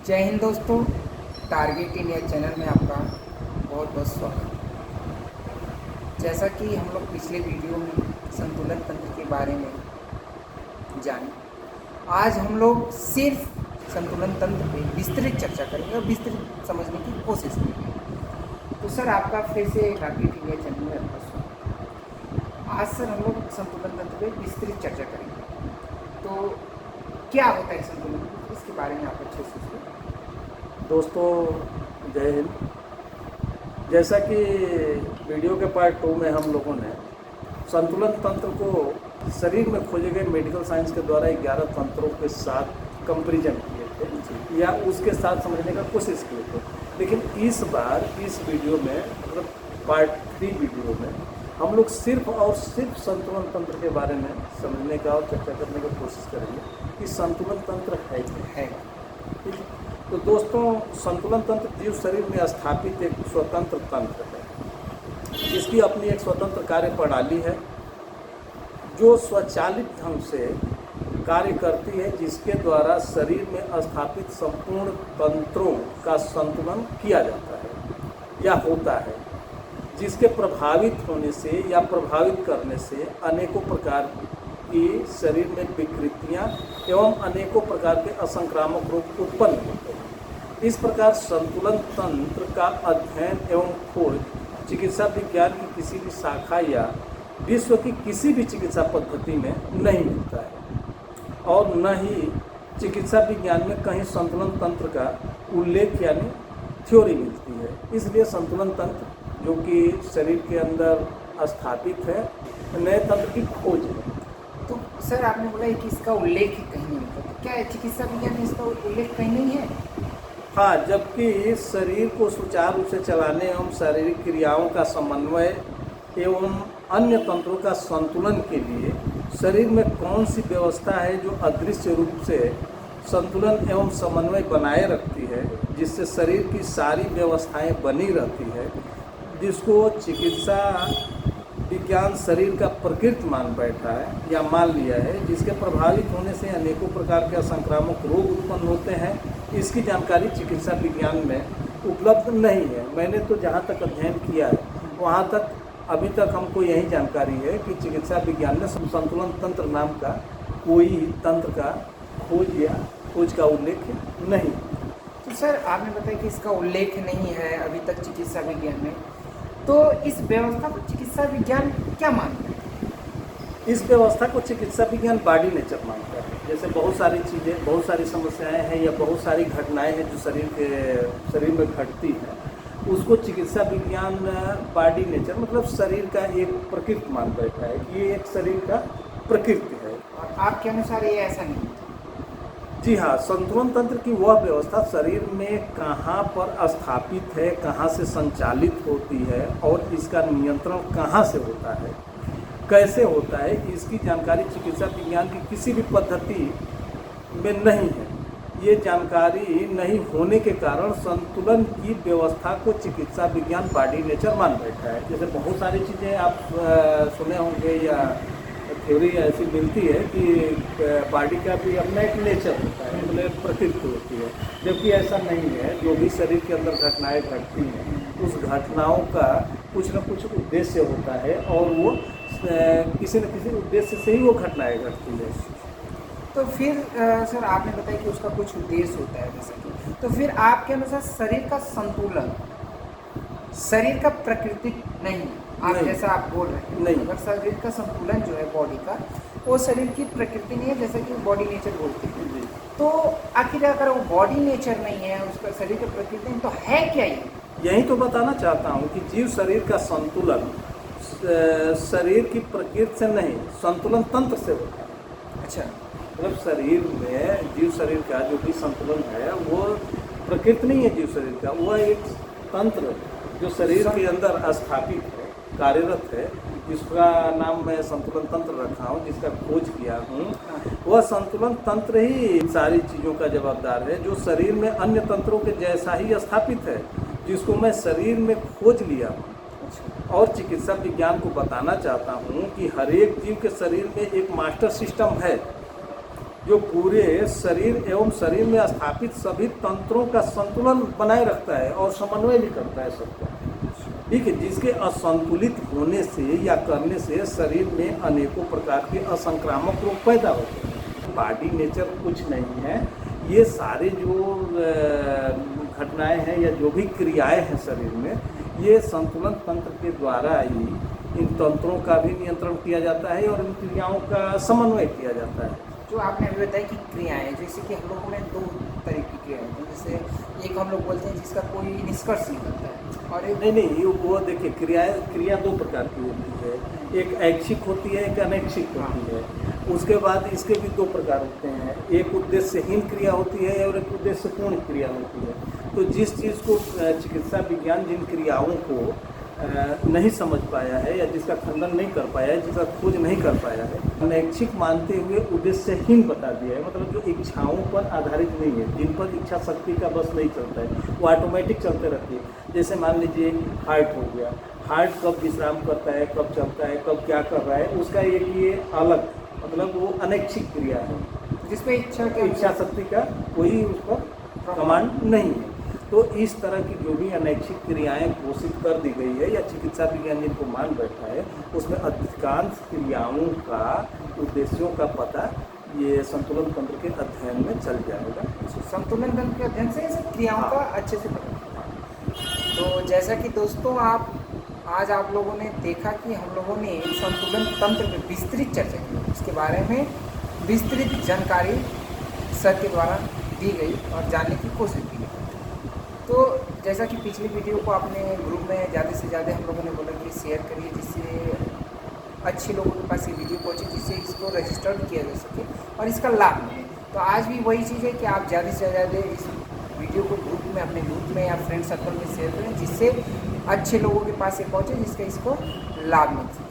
जय हिंद दोस्तों, target India channel में आपका बहुत बहुत स्वागत। जैसा कि हम लोग पिछले वीडियो में संतुलन तंत्र के बारे में जाने, आज हम लोग सिर्फ संतुलन तंत्र पे विस्तृत चर्चा करेंगे और विस्तृत समझने की कोशिश करेंगे। तो सर, आपका फिर से टारगेट इंडिया चैनल में आपका स्वागत। आज सर हम लोग संतुलन तंत्र पे विस्तृत चर्चा करेंगे। तो क्या होता है संतुलन तंत्र, इसके बारे में आप अच्छे से दोस्तों जय हिंद। जैसा कि वीडियो के पार्ट 2 में हम लोगों ने संतुलन तंत्र को शरीर में खोजे गए मेडिकल साइंस के द्वारा 11 तंत्रों के साथ कंपैरिजन किए थे या उसके साथ समझने का कोशिश किए थे। लेकिन इस बार इस वीडियो में मतलब पार्ट 3 वीडियो में हम लोग सिर्फ और सिर्फ संतुलन तंत्र के बारे में समझने का और चर्चा करने की कोशिश करेंगे कि संतुलन तंत्र है क्या है। ठीक है, तो दोस्तों संतुलन तंत्र जीव शरीर में स्थापित एक स्वतंत्र तंत्र है जिसकी अपनी एक स्वतंत्र कार्य प्रणाली है जो स्वचालित ढंग से कार्य करती है, जिसके द्वारा शरीर में स्थापित संपूर्ण तंत्रों का संतुलन किया जाता है या होता है, जिसके प्रभावित होने से या प्रभावित करने से अनेकों प्रकार की शरीर में विकृतियां एवं अनेकों प्रकार के असंक्रामक रोग उत्पन्न होते हैं। इस प्रकार संतुलन तंत्र का अध्ययन एवं खोज चिकित्सा विज्ञान की किसी भी शाखा या विश्व की किसी भी चिकित्सा पद्धति में नहीं मिलता है और न ही चिकित्सा विज्ञान में कहीं संतुलन तंत्र का उल्लेख यानी थ्योरी मिलती है। इसलिए संतुलन तंत्र जो कि शरीर के अंदर स्थापित है, नए तंत्र की खोज है। तो सर, आपने बोला कि इसका उल्लेख कहीं नहीं होता, तो क्या चिकित्सा विज्ञान में इसका उल्लेख कहीं नहीं है? हाँ, जबकि शरीर को सुचारू रूप से चलाने एवं शारीरिक क्रियाओं का समन्वय एवं अन्य तंत्रों का संतुलन के लिए शरीर में कौन सी व्यवस्था है जो अदृश्य रूप से संतुलन एवं समन्वय बनाए रखती है, जिससे शरीर की सारी व्यवस्थाएं बनी रहती है, जिसको चिकित्सा विज्ञान शरीर का प्रकृति मान बैठा है या मान लिया है, जिसके प्रभावित होने से अनेकों प्रकार के असंक्रामक रोग उत्पन्न होते हैं, इसकी जानकारी चिकित्सा विज्ञान में उपलब्ध नहीं है। मैंने तो जहाँ तक अध्ययन किया है वहाँ तक अभी तक हमको यही जानकारी है कि चिकित्सा विज्ञान में संतुलन तंत्र नाम का कोई तंत्र का खोज का उल्लेख नहीं। तो सर, आपने बताया कि इसका उल्लेख नहीं है अभी तक चिकित्सा विज्ञान में, तो इस व्यवस्था को चिकित्सा विज्ञान क्या मानता है? इस व्यवस्था को चिकित्सा विज्ञान बॉडी नेचर मानता है। जैसे बहुत सारी चीज़ें, बहुत सारी समस्याएं हैं या बहुत सारी घटनाएं हैं जो शरीर में घटती हैं, उसको चिकित्सा विज्ञान बॉडी नेचर मतलब शरीर का एक प्रकृति मान बैठा है कि ये एक शरीर का प्रकृति है। और आपके अनुसार ये ऐसा नहीं है? जी हाँ, संतुलन तंत्र की वह व्यवस्था शरीर में कहाँ पर स्थापित है, कहाँ से संचालित होती है और इसका नियंत्रण कहाँ से होता है, कैसे होता है, इसकी जानकारी चिकित्सा विज्ञान की किसी भी पद्धति में नहीं है। ये जानकारी नहीं होने के कारण संतुलन की व्यवस्था को चिकित्सा विज्ञान बॉडी नेचर मान बैठा है। जैसे बहुत सारी चीज़ें आप सुने होंगे या थ्योरी ऐसी मिलती है कि बॉडी का भी अपना एक नेचर होता है, मतलब प्रकृति होती है, जबकि ऐसा नहीं है। जो भी शरीर के अंदर घटनाएं घटती हैं, उस घटनाओं का कुछ न कुछ उद्देश्य होता है और वो किसी न किसी उद्देश्य से ही वो घटनाएं घटती है। तो फिर सर, आपने बताया कि उसका कुछ उद्देश्य होता है जैसे कि, तो फिर आपके अनुसार शरीर का संतुलन शरीर का प्राकृतिक नहीं, आप नहीं। जैसा आप बोल रहे हैं, नहीं। अगर शरीर का संतुलन जो है बॉडी का, वो शरीर की प्रकृति नहीं है, जैसा कि बॉडी नेचर बोलते हैं। तो आखिर अगर वो बॉडी नेचर नहीं है, उसका शरीर का प्रकृति नहीं, तो है क्या ये? यही तो बताना चाहता हूँ कि जीव शरीर का संतुलन शरीर की प्रकृति से नहीं, संतुलन तंत्र से होता है। अच्छा, मतलब शरीर में जीव शरीर का जो भी संतुलन है वो प्रकृति नहीं है जीव शरीर का, वह एक तंत्र जो शरीर के अंदर स्थापित है, कार्यरत है, जिसका नाम मैं संतुलन तंत्र रखा हूँ, जिसका खोज किया हूँ। वह संतुलन तंत्र ही सारी चीज़ों का जवाबदार है, जो शरीर में अन्य तंत्रों के जैसा ही स्थापित है, जिसको मैं शरीर में खोज लिया हूँ। और चिकित्सा विज्ञान को बताना चाहता हूँ कि हर एक जीव के शरीर में एक मास्टर सिस्टम है जो पूरे शरीर एवं शरीर में स्थापित सभी तंत्रों का संतुलन बनाए रखता है और समन्वय भी करता है सबका। ठीक है, जिसके असंतुलित होने से या करने से शरीर में अनेकों प्रकार के असंक्रामक रोग पैदा होते हैं। बॉडी नेचर कुछ नहीं है, ये सारे जो घटनाएं हैं या जो भी क्रियाएं हैं शरीर में, ये संतुलन तंत्र के द्वारा ही इन तंत्रों का भी नियंत्रण किया जाता है और इन क्रियाओं का समन्वय किया जाता है। जो आपने अभी बताया कि क्रियाएं, जैसे कि हम लोगों में दो तरह की क्रियाएं हैं, जैसे एक हम लोग बोलते हैं जिसका कोई निष्कर्ष निकलता है, और एक नहीं, ये वो देखिए, क्रिया दो प्रकार की होती है, एक ऐच्छिक होती है, एक अनैच्छिक होती है। उसके बाद इसके भी दो प्रकार होते हैं, एक उद्देश्यहीन क्रिया होती है और एक उद्देश्यपूर्ण क्रिया होती है। तो जिस चीज़ को चिकित्सा विज्ञान जिन क्रियाओं को नहीं समझ पाया है या जिसका खंडन नहीं कर पाया है, जिसका खोज नहीं कर पाया है, अनैच्छिक मानते हुए उद्देश्यहीन बता दिया है। मतलब जो इच्छाओं पर आधारित नहीं है, जिन पर इच्छा शक्ति का बस नहीं चलता है, वो ऑटोमेटिक चलते रहती है। जैसे मान लीजिए हार्ट हो गया, हार्ट कब विश्राम करता है, कब चलता है, कब क्या कर रहा है, उसका एक ये अलग, मतलब वो अनैच्छिक क्रिया है जिसमें इच्छा शक्ति का कोई उस पर कमांड नहीं है। तो इस तरह की जो भी अनैच्छिक क्रियाएं घोषित कर दी गई है या चिकित्सा विज्ञान जिनको मान बैठा है, उसमें अधिकांश क्रियाओं का, उद्देश्यों का पता ये संतुलन तंत्र के अध्ययन में चल जाएगा। संतुलन तंत्र के अध्ययन से इन क्रियाओं का अच्छे से पता। तो जैसा कि दोस्तों आज आप लोगों ने देखा कि हम लोगों ने संतुलन तंत्र पर विस्तृत चर्चा की, उसके बारे में विस्तृत जानकारी सर के द्वारा दी गई और जानने की कोशिश की गई। तो जैसा कि पिछली वीडियो को आपने ग्रुप में ज़्यादा से ज़्यादा हम लोगों ने बोला कि शेयर करिए, जिससे अच्छे लोगों के पास ये वीडियो पहुँचे, जिससे इसको रजिस्टर्ड किया जा सके और इसका लाभ मिले। तो आज भी वही चीज़ है कि आप ज़्यादा से ज़्यादा इस वीडियो को ग्रुप में, अपने ग्रुप में या फ्रेंड सर्कल में शेयर करें, जिससे अच्छे लोगों के पास ये पहुँचे, जिसका इसको लाभ मिल सके।